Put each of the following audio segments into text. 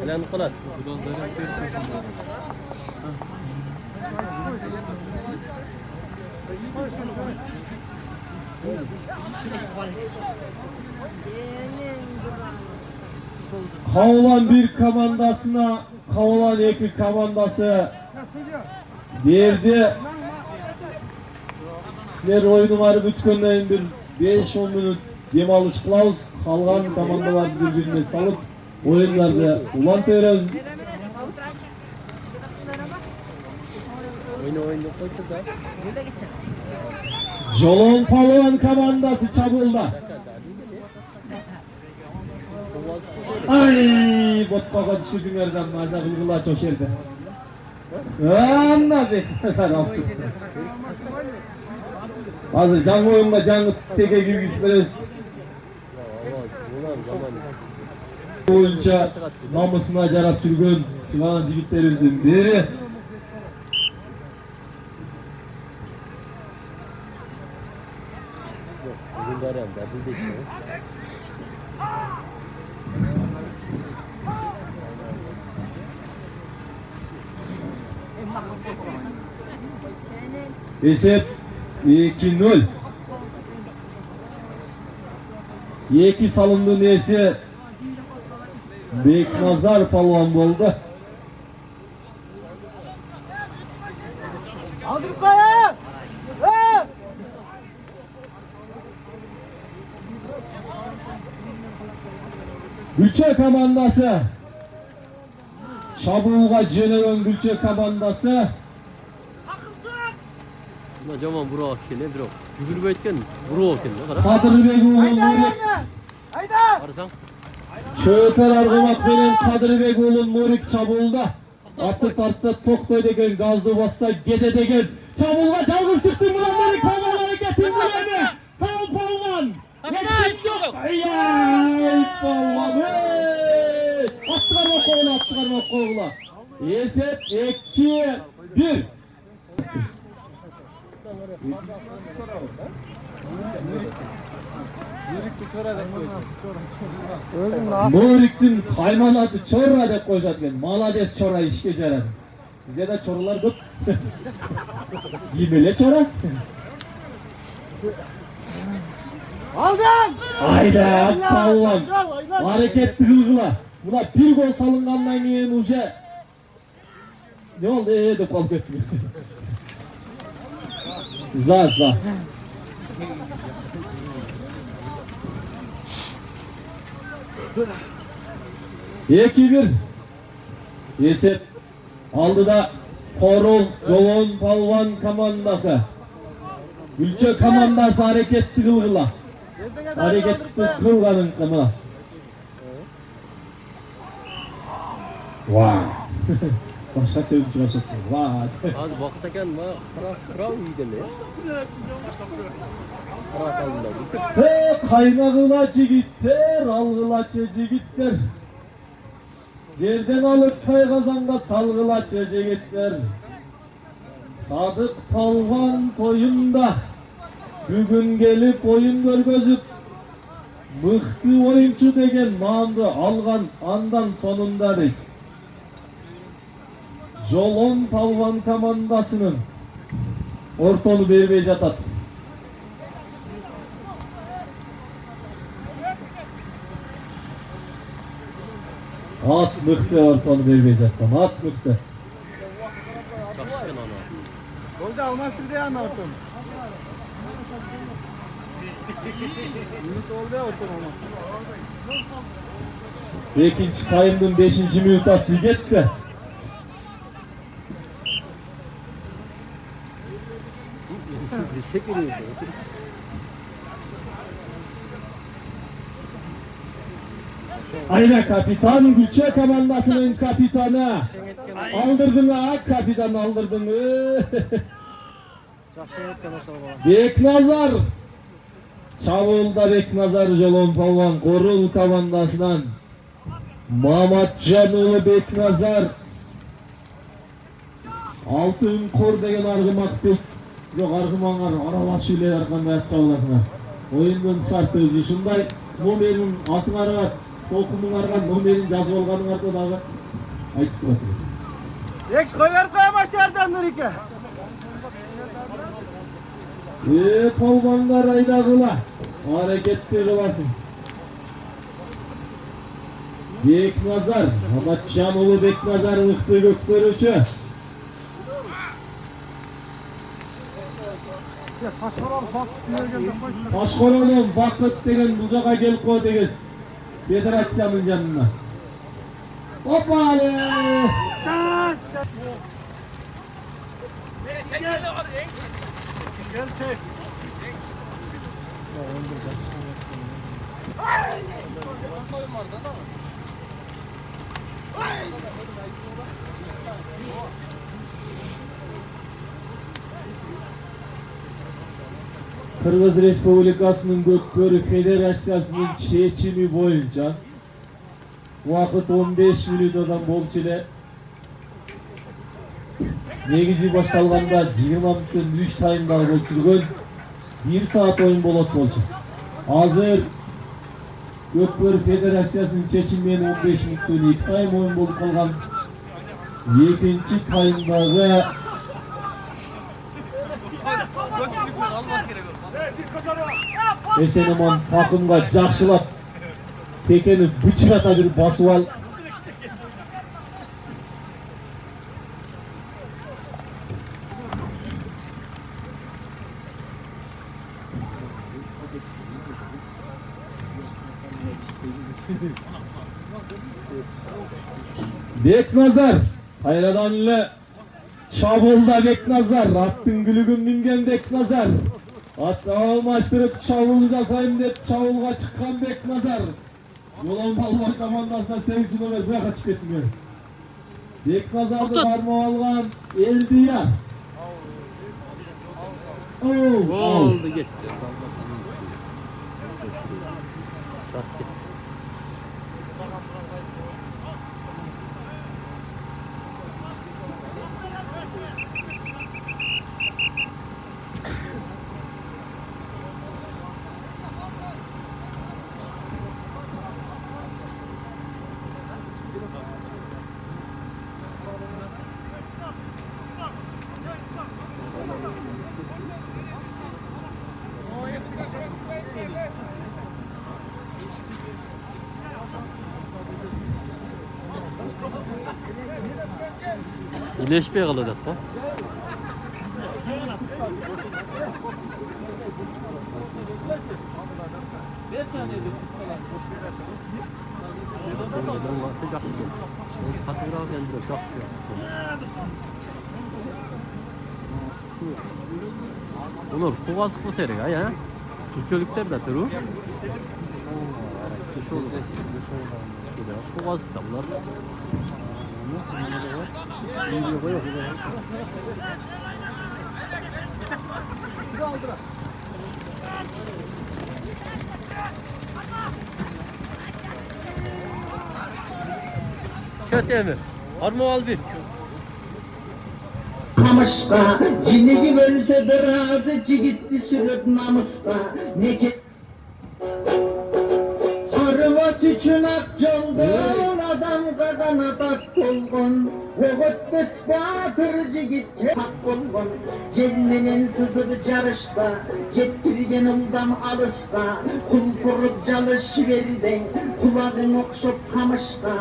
Aylanib qoladi. Havalan bir komandasına Havalan 2 komandası verdi. Sizler oyunları bütkönden bir 5-10 minut demalish qilamiz. Qolgan komandalar bir-birine salıp oyunlarda ulantırız. Oyunu qo'ydi da. Jolon Palvan komandası çabulda. Ay, botqaga düşürdüңерден маза кылгыла чошерди. Anna be, sen altı. Hazır жаңы oyunga жаңы tege girgizip beresiz. Oyunca namusuna jarap жүргөн жылан жигиттерибиздин бири. Esep 2-0. 2 salındı nesi Beknazar palvan oldu. Aldırıp kaya! Gülçe komandası Şabulga jönөгөн Gülçe komandası Жаман бурак экен, бирок жүгүрүп айткан бурак экен, кара. Кадырбек уулу Мурик. Hayda! Карасаң, Çöğüter Argomat менен Кадырбек уулу Мурик çabulda. Atı tartsa toktoy деген, gazdı bassa gede деген. Çabulga жалгыз çıktı Murat Kamal hareketin bileni. Sağ ol Palvan. Geçmiş yok. Ayy Palvan. Attıgar koğula. Esep 2-1. Murik'tin haymanatı çorra dep koyacak ben. Malades çorra işke jaradı. Bize de çorlar көп. Yemele çorra. Aldın! Ayda Palvan. Hareketli kılgıla. Buna bir gol salıngandan keyin uje ne oldu dep kalıp ketти. За. 2-1. Esep aldıda Korul Jolon Palvan komandası. Gülçe komandası hareketli kılgıla. Hareketli kılganın kımına. Vay. Başka söz çıkarsak. Vay. az вакыт экен, кара үйдеме. Кара калдым. Kaynağıla jigitler, algılaçı jigitler. Yerden alıp kay kazanga salgılaçı jigitler. Sadık Palvan toyunda bugün gelip oyun görgözüp mıhtı oyuncu degen maamdı algan andan sonunda deyip. Jolon Palvan komandasının ortonu berbey jatat. At mıhtı ortonu berbey jattan, at mıhtı. Жакшы экен аны. Golde almazdır diye anlattım. Ümit oldu ya ortam ama. İkinci kayımdın 5. minutası gitti. Aynen kapitan Gülçe komandasının kapitanı. Aldırdın ha kapitan aldırdın. Beknazar. Çavulda Beknazar Jolon Palvan Korul komandasından Mamatcan ulu Beknazar Altın Kor degen Argımak Yok argımanlar aralashıp ele arkamda ayakta olasınlar. Oyunun şartı özü şunday. Numerin altınları var. Tokumun arkan numerin yazıp olganın arka dağı. Aytıp turasınız. Eks koyar koyamaz yerden Nurike. Polmanlar aydagıla. Hareketleri varsın. Beknazar, Ahmetcanoğlu Beknazar ıhtı gökbörücü. Başkoronun Bakıt degen buzağa gelip koy degez. Federasyonun yanına. Hoppali! Gel çek. Kırgız Respublikası'nın Gökbörü Federasyası'nın seçimi boyunca vakit 15 minutodan bolç ile negizi baştalganda 20 minutun 3 tayımda götürgön 1 saat oyun bolat bolçu. Hazır Gökbörü Federasyası'nın seçiminin 15 minutun 2 tayım oyun bolup kalgan 2. tayımdağı Eseneman takımga жақшылап Tekeni bıçırata bir basıp al. Beknazar hayradan ile Çavulda Beknazar, attın gülügün mingen Beknazar. Hatta almaştırıp çavul jasayım dep çavulga çıkkan Beknazar. Yolun balvar komandasına sevgisi nömez bırak açıp etmiyor. Beknazar'dı barma algan Eldiyar. Oldu gitti. İyileşmeye kalacak da. Olur, kuva sıkma seri ya. Türkçülükler de türü. Kuva sıkta bunlar. Kötü mi? Arma al bir. Kamışka, cinigi bölse de razı gitti sürüp namuska. Ne ki Harvas için akçıldın adam kadına tak bulgun. Oğut batırıcı gitti tak bulgun. Gelminin sızıp carışsa, getirgen ıldam alısta. Kul kurup çalış verden, kulağın okşup kamışka.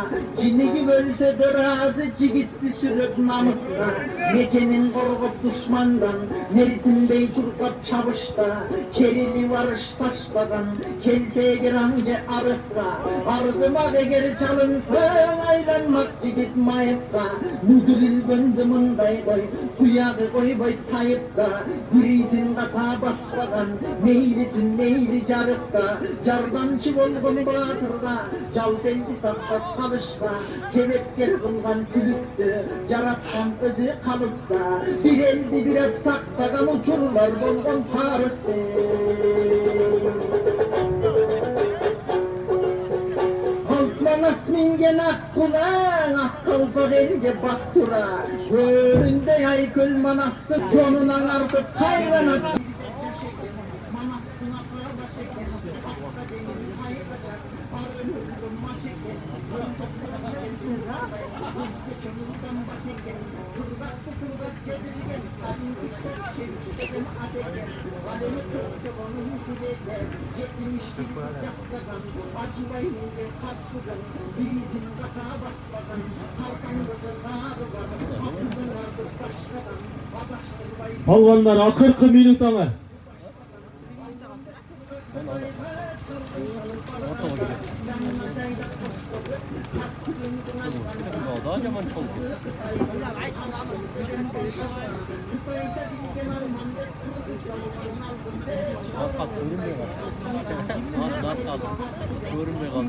Cinigi bölse de razı gitti sürüp namuska. Mekenin korkup düşmandan, Meritin Bey çurkap çavuşta. Kerili varış taşladan, kelseye giranca arıkta. Ardımak eğer çalınsa, aylanmak gidip mayıpta. Müdürül gönlümünday koy, tuyağı koy boy tayıpta. Gürizin kata basmadan, neyli tün neyli carıkta. Cardan çıvolgun batırda, cal belki sattak kalışta. Sebep gel kılgan külüktü, carattan özü kalısta. Bir elde bir et saktagan uçurlar bolgan tarıktı. Altman asmin Dingen ak kulağın ak kalpak elge baktıra. Köründe yaykıl manastır çonunan artık hayvanat. Palvanlar akırkı minut ama. Daha zaman çok. Fakat görünmüyor. Saat kaldı. Görünmüyor kaldı.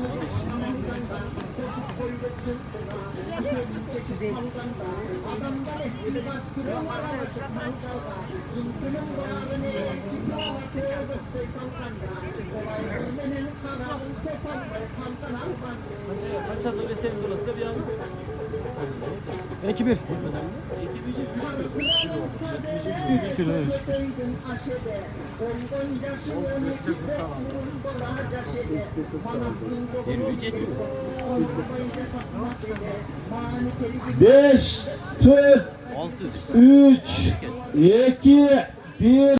Kaç saat öyle sevdi burası bir an? 2-1. 3 kilo. Beş, 4, 3, 2, 1.